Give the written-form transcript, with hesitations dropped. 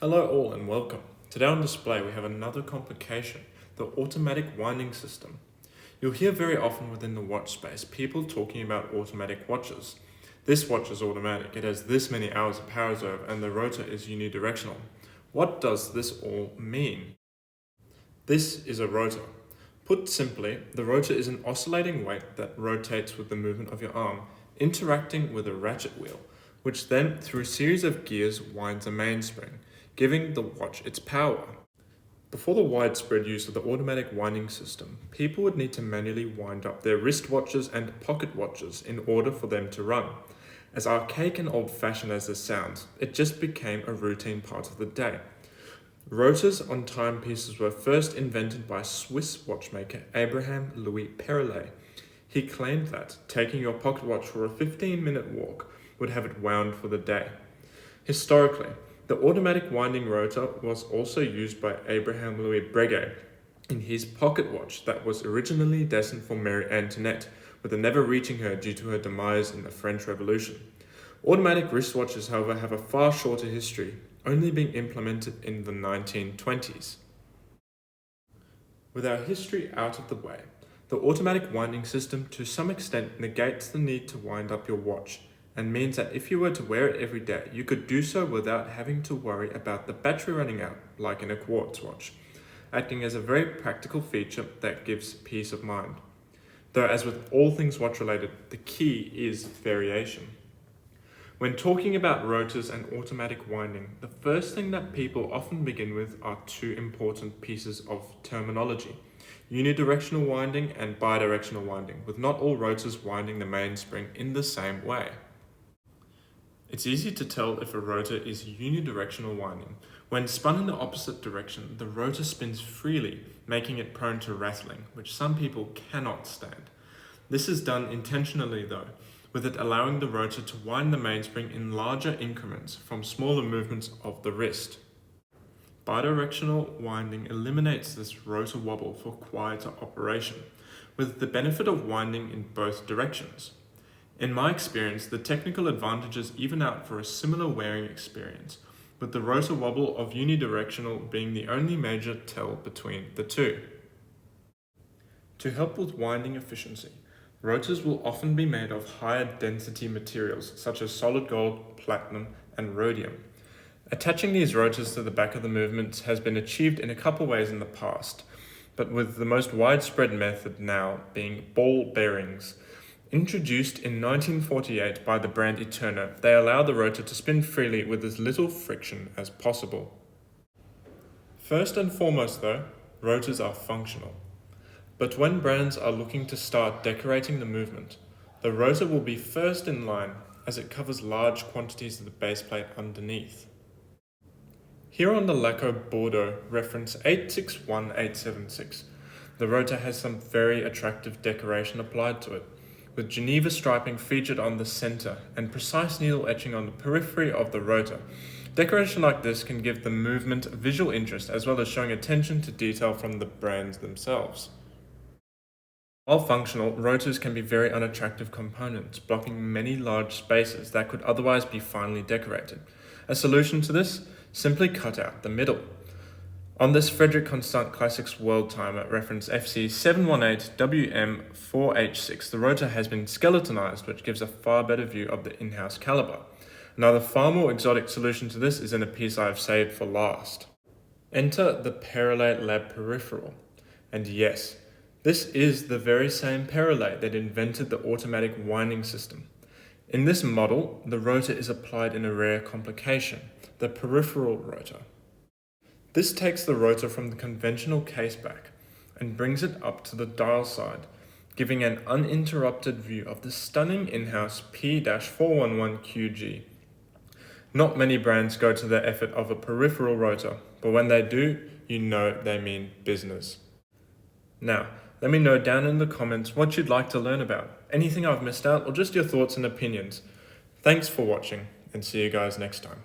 Hello all and welcome. Today on display we have another complication, the automatic winding system. You'll hear very often within the watch space people talking about automatic watches. This watch is automatic, it has this many hours of power reserve and the rotor is unidirectional. What does this all mean? This is a rotor. Put simply, the rotor is an oscillating weight that rotates with the movement of your arm, interacting with a ratchet wheel, which then, through a series of gears, winds a mainspring, giving the watch its power. Before the widespread use of the automatic winding system, people would need to manually wind up their wristwatches and pocket watches in order for them to run. As archaic and old-fashioned as this sounds, it just became a routine part of the day. Rotors on timepieces were first invented by Swiss watchmaker Abraham Louis Perellet. He claimed that taking your pocket watch for a 15-minute walk would have it wound for the day. Historically, the automatic winding rotor was also used by Abraham Louis Breguet in his pocket watch that was originally destined for Marie Antoinette, with it never reaching her due to her demise in the French Revolution. Automatic wristwatches, however, have a far shorter history, only being implemented in the 1920s. With our history out of the way, the automatic winding system to some extent negates the need to wind up your watch, and means that if you were to wear it every day, you could do so without having to worry about the battery running out, like in a quartz watch, acting as a very practical feature that gives peace of mind. Though, as with all things watch related, the key is variation. When talking about rotors and automatic winding, the first thing that people often begin with are two important pieces of terminology: unidirectional winding and bidirectional winding, with not all rotors winding the mainspring in the same way. It's easy to tell if a rotor is unidirectional winding. When spun in the opposite direction, the rotor spins freely, making it prone to rattling, which some people cannot stand. This is done intentionally though, with it allowing the rotor to wind the mainspring in larger increments from smaller movements of the wrist. Bidirectional winding eliminates this rotor wobble for quieter operation, with the benefit of winding in both directions. In my experience, the technical advantages even out for a similar wearing experience, with the rotor wobble of unidirectional being the only major tell between the two. To help with winding efficiency, rotors will often be made of higher density materials such as solid gold, platinum, and rhodium. Attaching these rotors to the back of the movements has been achieved in a couple ways in the past, but with the most widespread method now being ball bearings. Introduced in 1948 by the brand Eterno, they allow the rotor to spin freely with as little friction as possible. First and foremost though, rotors are functional. But when brands are looking to start decorating the movement, the rotor will be first in line as it covers large quantities of the base plate underneath. Here on the Laco Bordeaux reference 861876, the rotor has some very attractive decoration applied to it, with Geneva striping featured on the center and precise needle etching on the periphery of the rotor. Decoration like this can give the movement visual interest as well as showing attention to detail from the brands themselves. While functional, rotors can be very unattractive components, blocking many large spaces that could otherwise be finely decorated. A solution to this? Simply cut out the middle. On this Frederic Constant Classics World Timer reference FC718WM4H6, the rotor has been skeletonized, which gives a far better view of the in-house caliber. Another far more exotic solution to this is in a piece I have saved for last. Enter the Perellet Lab Peripheral. And yes, this is the very same Perellet that invented the automatic winding system. In this model, the rotor is applied in a rare complication, the peripheral rotor. This takes the rotor from the conventional case back and brings it up to the dial side, giving an uninterrupted view of the stunning in-house P-411QG. Not many brands go to the effort of a peripheral rotor, but when they do, you know they mean business. Now, let me know down in the comments what you'd like to learn about, anything I've missed out, or just your thoughts and opinions. Thanks for watching, and see you guys next time.